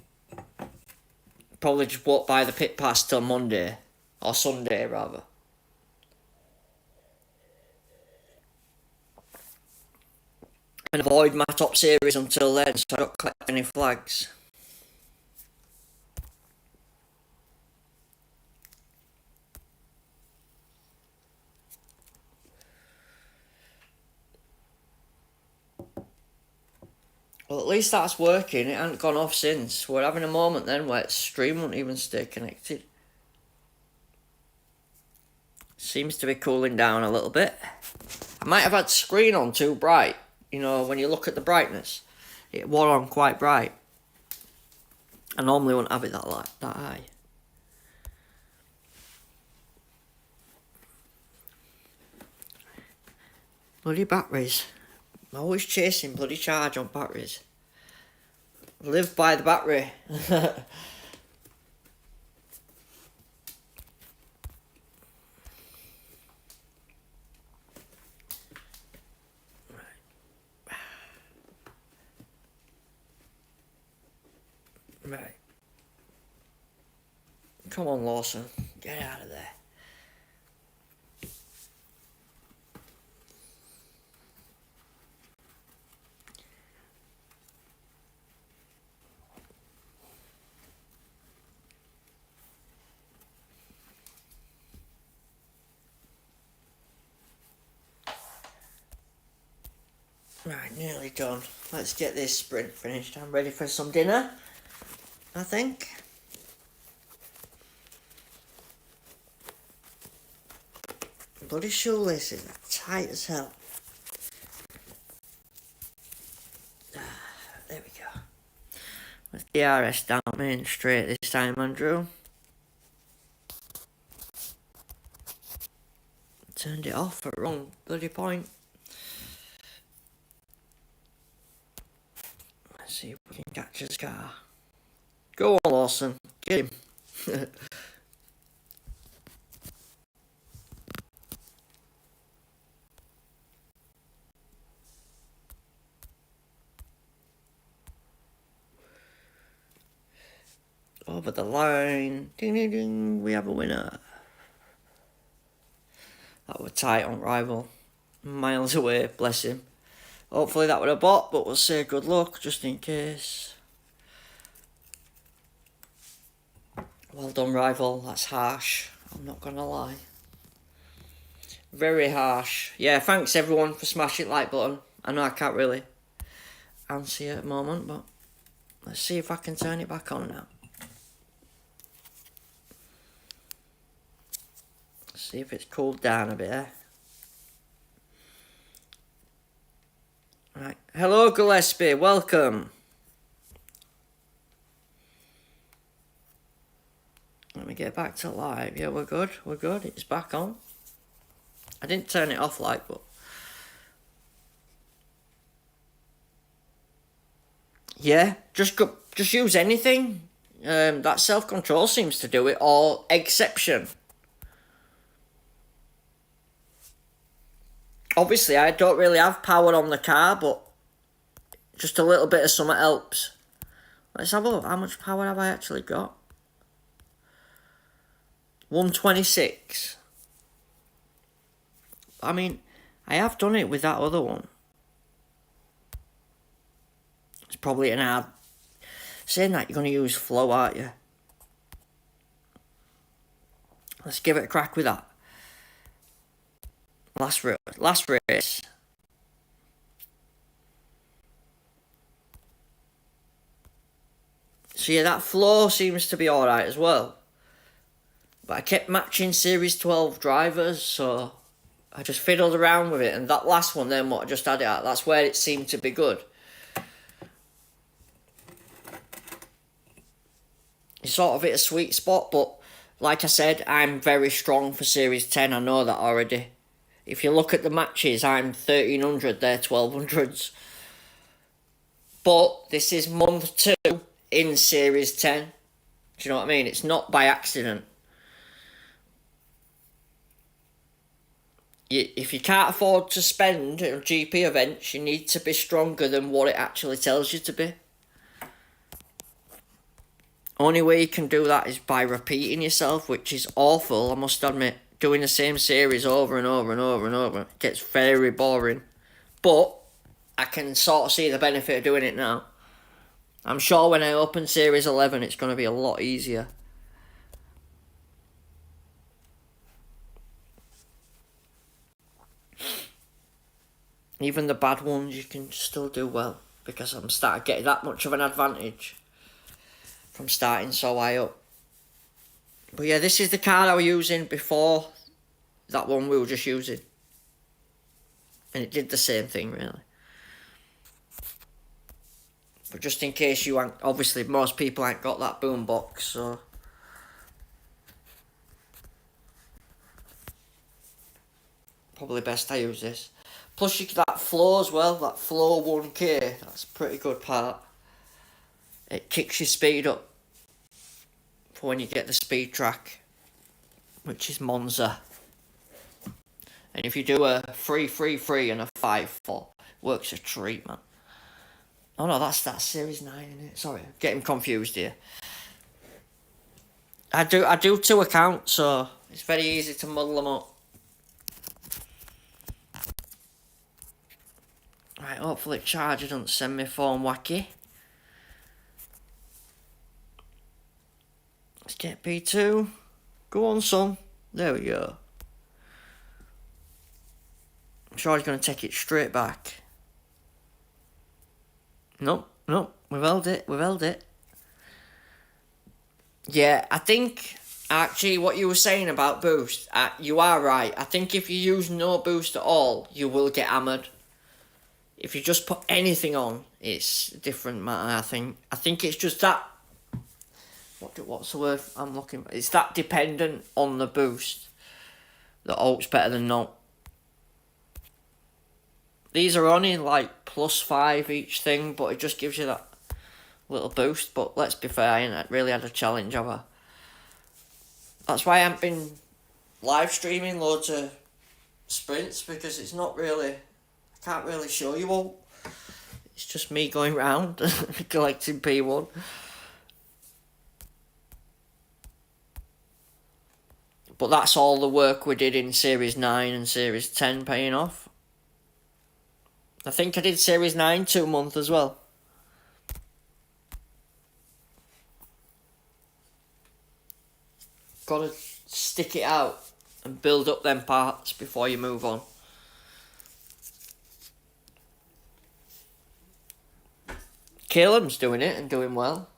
Speaker 2: Probably just walk by the pit pass till Monday. Or Sunday, rather. And avoid my top series until then, so I don't collect any flags. Well, at least that's working. It hasn't gone off since. We're having a moment then where its stream won't even stay connected. Seems to be cooling down a little bit. I might have had screen on too bright. You know, when you look at the brightness, it wore on quite bright. I normally wouldn't have it that high. Bloody batteries. I'm always chasing bloody charge on batteries. Live by the battery. Right. Come on, Lawson. Get out of there. Right, nearly done. Let's get this sprint finished. I'm ready for some dinner, I think. Bloody shoelaces are tight as hell. There we go. Let's DRS down main straight this time, Andrew. Turned it off at wrong bloody point. Let's see if we can catch his car. Go on, Lawson. Get him. Over the line. Ding, ding, ding. We have a winner. That were tight on rival. Miles away, bless him. Hopefully that were a bot, but we'll say good luck just in case. Well done, rival. That's harsh. I'm not gonna lie. Very harsh. Yeah, thanks everyone for smashing like button. I know I can't really answer you at the moment, but let's see if I can turn it back on now. See if it's cooled down a bit, eh? Right. Hello, Gillespie. Welcome. Let me get back to live. Yeah, we're good. We're good. It's back on. I didn't turn it off like, but... Yeah, just use anything. That self-control seems to do it, or exception. Obviously, I don't really have power on the car, but just a little bit of something helps. Let's have a look. How much power have I actually got? 126. I mean, I have done it with that other one. It's probably an hard... Saying that, you're going to use flow, aren't you? Let's give it a crack with that. Last race. So yeah, that flow seems to be alright as well. But I kept matching Series 12 drivers, so I just fiddled around with it. And that last one then, what I just had it at, that's where it seemed to be good. It's sort of hit a sweet spot, but like I said, I'm very strong for Series 10. I know that already. If you look at the matches, I'm 1300, they're 1200s. But this is month 2 in Series 10. Do you know what I mean? It's not by accident. If you can't afford to spend on GP events, you need to be stronger than what it actually tells you to be. Only way you can do that is by repeating yourself, which is awful, I must admit. Doing the same series over and over and over and over. It gets very boring. But I can sort of see the benefit of doing it now. I'm sure when I open Series 11, it's going to be a lot easier. Even the bad ones, you can still do well. Because I'm starting to get that much of an advantage from starting so high up. But yeah, this is the car I was using before that one we were just using. And it did the same thing, really. But just in case you ain't, obviously most people ain't got that boombox, so probably best I use this. Plus that flow as well, that flow 1K, that's a pretty good part. It kicks your speed up for when you get the speed track, which is Monza. And if you do a 3-3-3 and a 5-4, works a treat, man. Oh no, that's Series 9, isn't it? Sorry, I'm getting confused here. I do 2 accounts, so it's very easy to muddle them up. Right, hopefully Charger doesn't send me phone wacky. Let's get P2. Go on, son. There we go. I'm sure he's going to take it straight back. Nope, we've held it. Yeah, I think, actually, what you were saying about boost, you are right. I think if you use no boost at all, you will get hammered. If you just put anything on, it's a different matter, I think. I think it's just that, what's the word I'm looking for? It's that dependent on the boost. The alt's better than not. These are only like +5 each thing, but it just gives you that little boost. But let's be fair, I ain't really had a challenge, have I? That's why I haven't been live streaming loads of sprints, because it's not really, I can't really show you all. It's just me going round collecting P1. But that's all the work we did in Series 9 and Series 10 paying off. I think I did Series 9 2 months as well. Gotta stick it out and build up them parts before you move on. Caleb's doing it and doing well.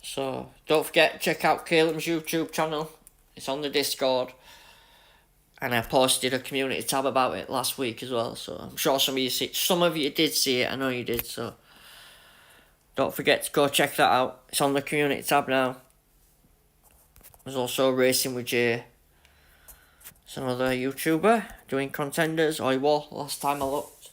Speaker 2: So don't forget, check out Caleb's YouTube channel. It's on the Discord. And I posted a community tab about it last week as well. So I'm sure some of you did see it. I know you did. So don't forget to go check that out. It's on the community tab now. There's also Racing with Jay. It's another YouTuber doing contenders. Or he was last time I looked.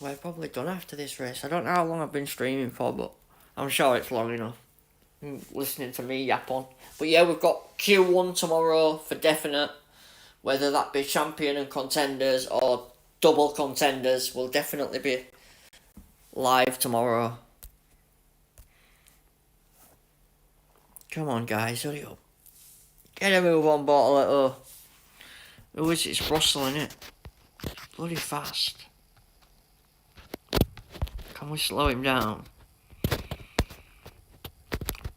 Speaker 2: We're probably done after this race. I don't know how long I've been streaming for, but I'm sure it's long enough. Listening to me yap on. But yeah, we've got Q1 tomorrow for definite. Whether that be champion and contenders or double contenders, will definitely be live tomorrow. Come on, guys, hurry up. Get a move on, bottle. Who is it? It's Russell, isn't it? Bloody fast. Can we slow him down?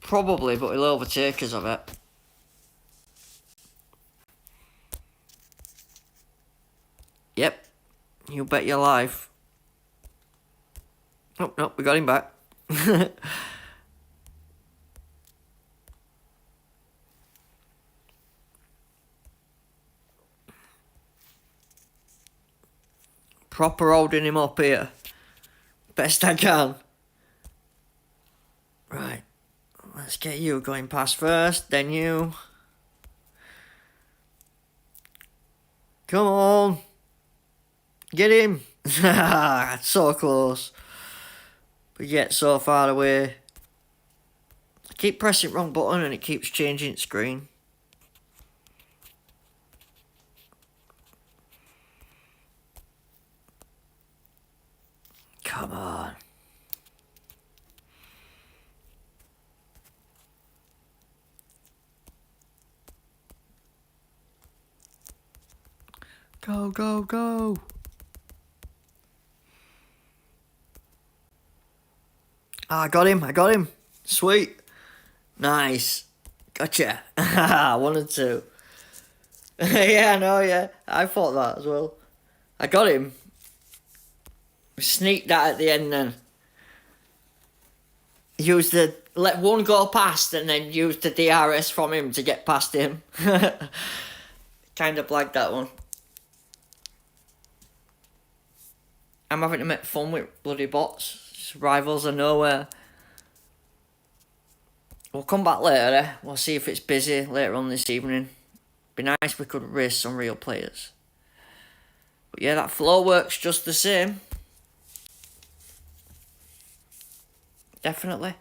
Speaker 2: Probably, but he'll overtake us, I bet. Yep. You bet your life. Oh, no, we got him back. Proper holding him up here. Best I can. Right. Let's get you going past first, then you. Come on. Get him. So close. But yet so far away. I keep pressing wrong button and it keeps changing its screen. Come on. Go, go, go. Ah, I got him. Sweet. Nice. Gotcha. 1 and 2. Yeah, I know, yeah. I thought that as well. I got him. Sneaked that at the end then. Used the let one go past and then use the DRS from him to get past him. Kind of like that one. I'm having to make fun with bloody bots. Rivals are nowhere. We'll come back later, eh? We'll see if it's busy later on this evening. Be nice if we could race some real players. But yeah, that flow works just the same. Definitely.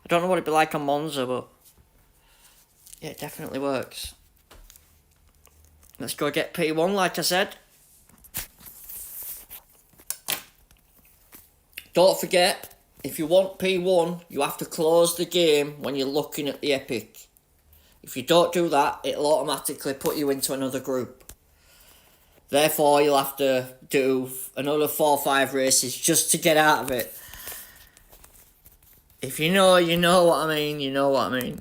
Speaker 2: I don't know what it'd be like on Monza, but yeah, it definitely works. Let's go get P1, like I said. Don't forget, if you want P1, you have to close the game when you're looking at the Epic. If you don't do that, it'll automatically put you into another group. Therefore, you'll have to do another 4 or 5 races just to get out of it. If you know, you know what I mean, you know what I mean.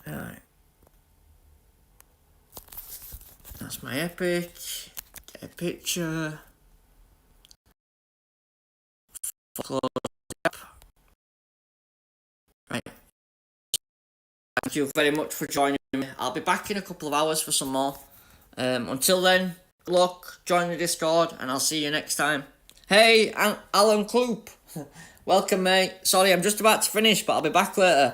Speaker 2: Alright. That's my Epic. Get a picture. Close up. Right. Thank you very much for joining me. I'll be back in a couple of hours for some more. Until then, good luck, join the Discord, and I'll see you next time. Hey, Alan Kloop. Welcome, mate. Sorry, I'm just about to finish, but I'll be back later.